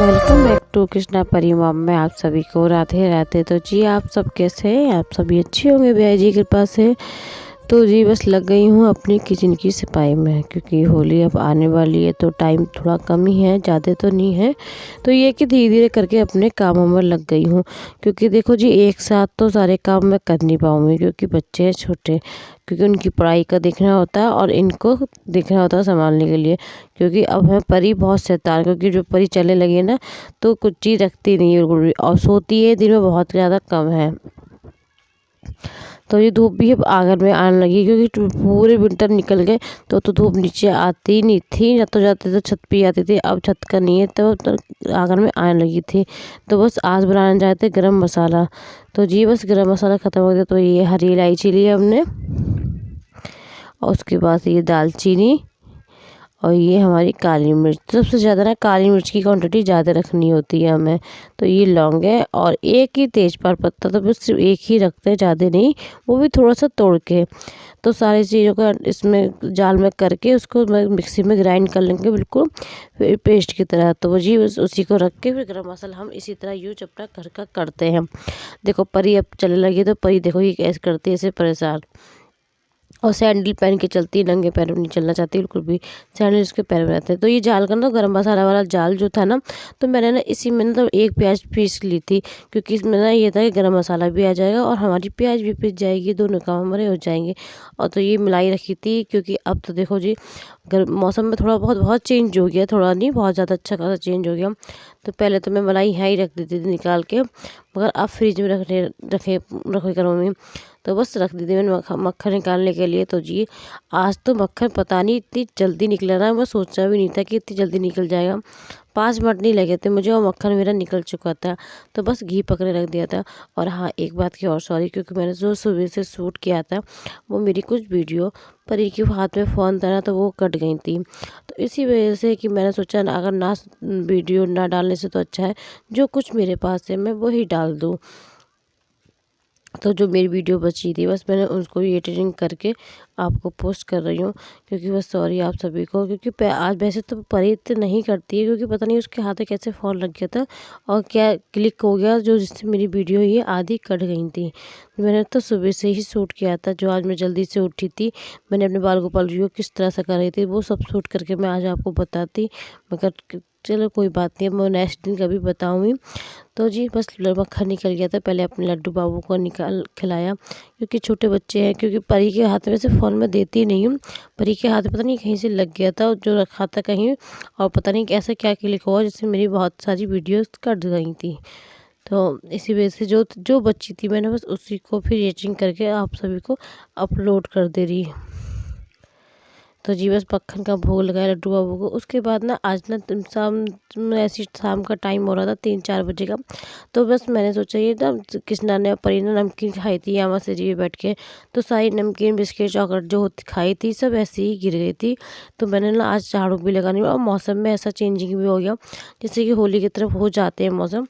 Welcome back to Krishna परी mom में आप सभी को राधे राधे। तो जी आप सब कैसे हैं? आप सभी अच्छे होंगे भैया जी की कृपा से। तो जी बस लग गई हूँ अपनी किचन की सफाई में, क्योंकि होली अब आने वाली है तो टाइम थोड़ा कम ही है, ज़्यादा तो नहीं है। तो ये कि धीरे धीरे करके अपने कामों में लग गई हूँ, क्योंकि देखो जी एक साथ तो सारे काम मैं कर नहीं पाऊँगी, क्योंकि बच्चे हैं छोटे, क्योंकि उनकी पढ़ाई का देखना होता है और इनको देखना होता है संभालने के लिए। क्योंकि अब है परी बहुत शैतान, क्योंकि जो परी चलने लगी है ना तो कुछ चीज़ रखती नहीं है बिल्कुल भी, और सोती है दिन में बहुत ज़्यादा कम है। तो ये धूप भी अब आंगन में आने लगी, क्योंकि पूरे विंटर निकल गए तो धूप नीचे आती ही नहीं थी, या तो जाते तो छत पे आती थी, अब छत का नहीं है तो आंगन में आने लगी थी। तो बस आज बनाने जाते थे गरम मसाला। तो जी बस गरम मसाला ख़त्म हो गया, तो ये हरी इलायची ली हमने, और उसके बाद ये दालचीनी, और ये हमारी काली मिर्च। तो सबसे ज़्यादा ना काली मिर्च की क्वांटिटी ज़्यादा रखनी होती है हमें। तो ये लौंग है और एक ही तेज़पात पत्ता, तो बस सिर्फ एक ही रखते हैं, ज़्यादा नहीं, वो भी थोड़ा सा तोड़ के। तो सारी चीज़ों का इसमें जाल में करके उसको मिक्सी में ग्राइंड कर लेंगे बिल्कुल पेस्ट की तरह। तो वो जी उसी को रख के फिर गरम मसाला हम इसी तरह यूज अपना घर का करते हैं। देखो परी अब चलने लगी, तो परी देखो ये कैसे करती है, ऐसे परेशान, और सैंडल पहन के चलती है, नंगे पैरों नहीं चलना चाहती बिल्कुल भी, सैंडल उसके पैर में रहते हैं। तो ये जाल का ना गरम मसाला वाला जाल जो था ना, तो मैंने ना इसी में ना एक प्याज पीस ली थी, क्योंकि इसमें ना ये था कि गरम मसाला भी आ जाएगा और हमारी प्याज भी पीस जाएगी, दोनों काम हमारे हो जाएंगे। और तो ये मिलाई रखी थी, क्योंकि अब तो देखो जी मौसम में थोड़ा बहुत चेंज हो गया, थोड़ा नहीं बहुत ज़्यादा अच्छा खासा चेंज हो गया। तो पहले तो मैं मलाई यहाँ ही रख देती थी निकाल के, मगर अब फ्रिज में रखे कर मम्मी, तो बस रख दी थी मैंने मक्खन निकालने के लिए। तो जी आज तो मक्खन पता नहीं इतनी जल्दी निकला ना, मैं सोचा भी नहीं था कि इतनी जल्दी निकल जाएगा। 5 मिनट नहीं लगे थे मुझे और मक्खन मेरा निकल चुका था। तो बस घी पकड़े रख दिया था। और हाँ एक बात की और सॉरी, क्योंकि मैंने जो सुबह से शूट किया था वो मेरी कुछ वीडियो परी के हाथ में फ़ोन था ना, तो वो कट गई थी। तो इसी वजह से कि मैंने सोचा ना, अगर ना वीडियो ना डालने से तो अच्छा है जो कुछ मेरे पास है मैं वही डाल दूँ। तो जो मेरी वीडियो बची थी बस मैंने उसको भी एडिटिंग करके आपको पोस्ट कर रही हूँ, क्योंकि बस सॉरी आप सभी को, क्योंकि आज वैसे तो परी इतने नहीं करती है, क्योंकि पता नहीं उसके हाथ में कैसे फ़ोन लग गया था और क्या क्लिक हो गया जो जिससे मेरी वीडियो ये आधी कट गई थी। मैंने तो सुबह से ही शूट किया था, जो आज मैं जल्दी से उठी थी, मैंने अपने बाल गोपाल जी को किस तरह से कर रही थी वो सब शूट करके मैं आज आपको बताती, मगर चलो कोई बात नहीं, मैं नेक्स्ट दिन कभी बताऊँगी। तो जी बस मक्खन निकल गया था, पहले अपने लड्डू बाबू को निकाल खिलाया, क्योंकि छोटे बच्चे हैं, क्योंकि परी के हाथ में से फ़ोन में देती नहीं हूँ। परी के हाथ में पता नहीं कहीं से लग गया था जो रखा था कहीं, और पता नहीं कैसे क्या क्लिक हुआ जिससे मेरी बहुत सारी वीडियोस कट गई थी। तो इसी वजह से जो जो बच्ची थी मैंने बस उसी को फिर एडिटिंग करके आप सभी को अपलोड कर दे रही। तो जी बस मक्खन का भोग लगाया लड्डू बाबू को। उसके बाद ना आज ना शाम में ऐसी शाम का टाइम हो रहा था 3-4 बजे का, तो बस मैंने सोचा ये ना कृष्णा ने परी ने नमकीन खाई थी यहाँ से जी बैठ के, तो सारी नमकीन बिस्किट चॉकलेट जो होती खाई थी सब ऐसे ही गिर गई थी। तो मैंने ना आज झाड़ू भी लगानी, और मौसम में ऐसा चेंजिंग भी हो गया जैसे कि होली की तरफ हो जाते हैं मौसम,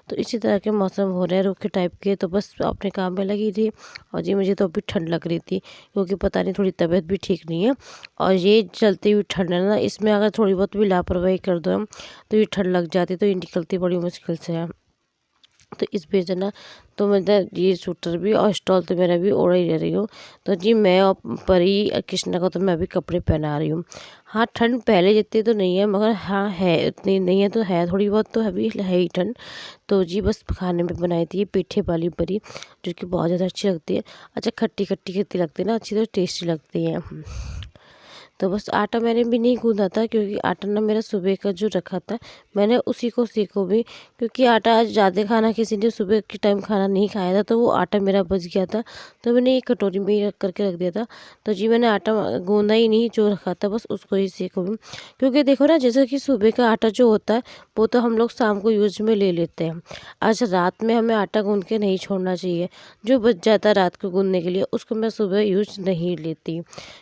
तो इसी तरह के मौसम हो रहे हैं रूखे टाइप के। तो बस अपने काम में लगी थी, और जी मुझे तो अभी ठंड लग रही थी, क्योंकि पता नहीं थोड़ी तबीयत भी ठीक नहीं है, और ये चलती हुई ठंड है ना, इसमें अगर थोड़ी बहुत भी लापरवाही कर दो हम तो ये ठंड लग जाती है, तो ये निकलती बड़ी मुश्किल से है। तो इस वजह से ना तो मैं ये स्वेटर भी और स्टॉल तो मेरा भी ओढ़ा ही रह रही हूँ। तो जी मैं और परी कृष्णा को तो मैं अभी कपड़े पहना रही हूँ। हाँ ठंड पहले जितनी तो नहीं है, मगर हाँ है उतनी नहीं है, तो है थोड़ी बहुत तो अभी है ही ठंड। तो जी बस खाने में बनाई थी ये पीठे वाली परी, जो कि बहुत ज़्यादा अच्छी लगती है। अच्छा खट्टी खट्टी खट्टी लगती है ना, अच्छी तो टेस्टी लगती है। तो बस आटा मैंने भी नहीं गूँधा था, क्योंकि आटा ना मेरा सुबह का जो रखा था मैंने उसी को सीखो भी, क्योंकि आटा आज ज़्यादा खाना किसी ने सुबह के टाइम खाना नहीं खाया था, तो वो आटा मेरा बच गया था, तो मैंने एक कटोरी में ही रख करके रख दिया था। तो जी मैंने आटा गूँधा ही नहीं, जो रखा था बस उसको ही सीखो भी, क्योंकि देखो ना जैसे कि सुबह का आटा जो होता है वो तो हम लोग शाम को यूज में ले लेते हैं। आज रात में हमें आटा गूँध के नहीं छोड़ना चाहिए, जो बच जाता है रात को गूँधने के लिए उसको मैं सुबह यूज नहीं लेती,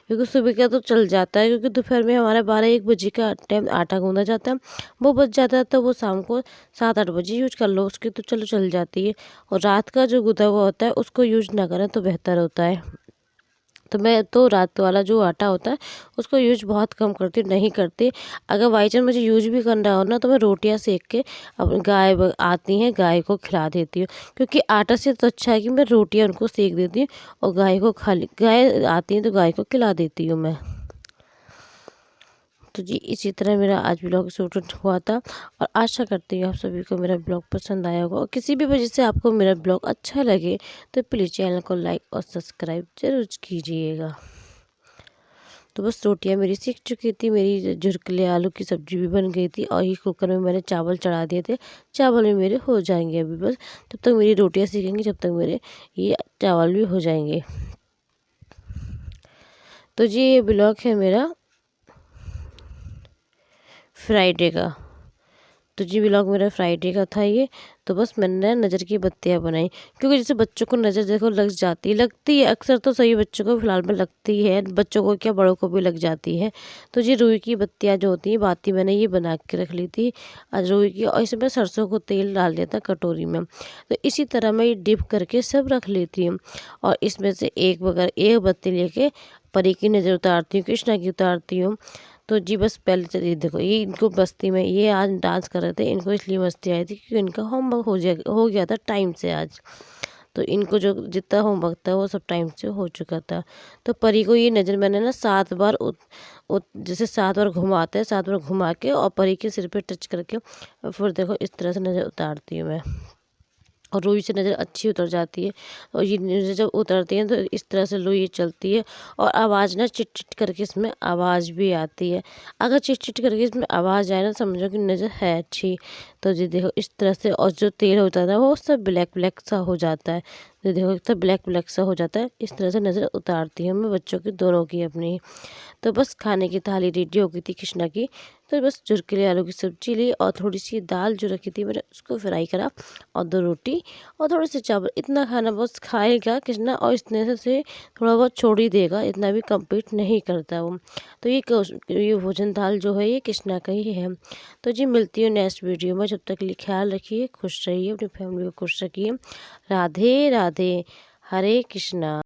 क्योंकि सुबह का तो चल जाता है, क्योंकि दोपहर में हमारा 12-1 बजे का टाइम आटा गूँधा जाता है, वो बच जाता है, तो वो शाम को 7-8 बजे यूज कर लो उसकी, तो चलो चल जाती है। और रात का जो गूँधा हुआ होता है उसको यूज ना करें तो बेहतर होता है। तो मैं तो रात वाला जो आटा होता है उसको यूज बहुत कम करती हूँ, नहीं करती। अगर बाई चांस मुझे यूज भी करना हो ना तो मैं रोटियां सेक के अब आती हैं गाय को खिला देती हूँ, क्योंकि आटा से तो अच्छा है कि मैं रोटियां उनको सेक देती हूँ और गाय को खाली गाय आती है तो गाय को खिला देती हूँ मैं। तो जी इसी तरह मेरा आज ब्लॉग शूट हुआ था और आशा करती हूँ आप सभी को मेरा ब्लॉग पसंद आया होगा, और किसी भी वजह से आपको मेरा ब्लॉग अच्छा लगे तो प्लीज़ चैनल को लाइक और सब्सक्राइब जरूर कीजिएगा। तो बस रोटियां मेरी सीख चुकी थी, मेरी झुरकले आलू की सब्जी भी बन गई थी और ये कुकर में मैंने चावल चढ़ा दिए थे। चावल भी मेरे हो जाएंगे अभी, बस जब तक मेरी रोटियां सीखेंगी जब तक मेरे ये चावल भी हो जाएंगे। तो जी ये ब्लॉग है मेरा फ्राइडे का। तो जी व्लॉग मेरा फ्राइडे का था ये। तो बस मैंने नज़र की बत्तियाँ बनाई, क्योंकि जैसे बच्चों को नज़र देखो लगती है अक्सर, तो सही बच्चों को फिलहाल में लगती है, बच्चों को क्या बड़ों को भी लग जाती है। तो जी रुई की बत्तियाँ जो होती हैं बाती मैंने ये बना के रख ली थी आज रुई की, और इसमें सरसों को तेल डाल दिया था कटोरी में। तो इसी तरह मैं ये डिप करके सब रख लेती हूँ और इसमें से एक बत्ती लेके परी की नज़र उतारती हूँ, कृष्णा की उतारती हूँ। तो जी बस पहले चलिए देखो ये इनको मस्ती में ये आज डांस कर रहे थे, इनको इसलिए मस्ती आई थी क्योंकि इनका होमवर्क हो गया था टाइम से आज। तो इनको जो जितना होमवर्क था वो सब टाइम से हो चुका था। तो परी को ये नज़र मैंने ना 7 बार जैसे 7 बार घुमाते हैं, 7 बार घुमा के और परी के सिर पे टच करके और फिर देखो इस तरह से नज़र उतारती हूँ मैं, और रुई से नज़र अच्छी उतर जाती है। और ये नज़र जब उतरती है तो इस तरह से रुई चलती है और आवाज़ ना चिट चिट करके इसमें आवाज़ भी आती है। अगर चिट चिट करके इसमें आवाज़ आए ना समझो कि नज़र है अच्छी। तो जी देखो इस तरह से, और जो तेल होता है ना वो सब ब्लैक ब्लैक सा हो जाता है। तो देखो एक तो ब्लैक ब्लैक सा हो जाता है, इस तरह से नज़र उतारती हूँ मैं बच्चों की दोनों की अपनी। तो बस खाने की थाली रेडी हो गई थी कृष्णा की। तो बस झुरकले आलू की सब्जी ली और थोड़ी सी दाल जो रखी थी मैंने उसको फ्राई करा और 2 रोटी और थोड़े से चावल। इतना खाना बस खाएगा कृष्णा और इतने से थोड़ा बहुत छोड़ ही देगा, इतना भी कंप्लीट नहीं करता वो। तो ये भोजन थाल जो है ये कृष्णा का ही है। तो जी मिलती हूँ नेक्स्ट वीडियो में, जब तक के लिए ख्याल रखिए, खुश रहिए, अपनी फैमिली को खुश रखिए। राधे राधे, हरे कृष्णा।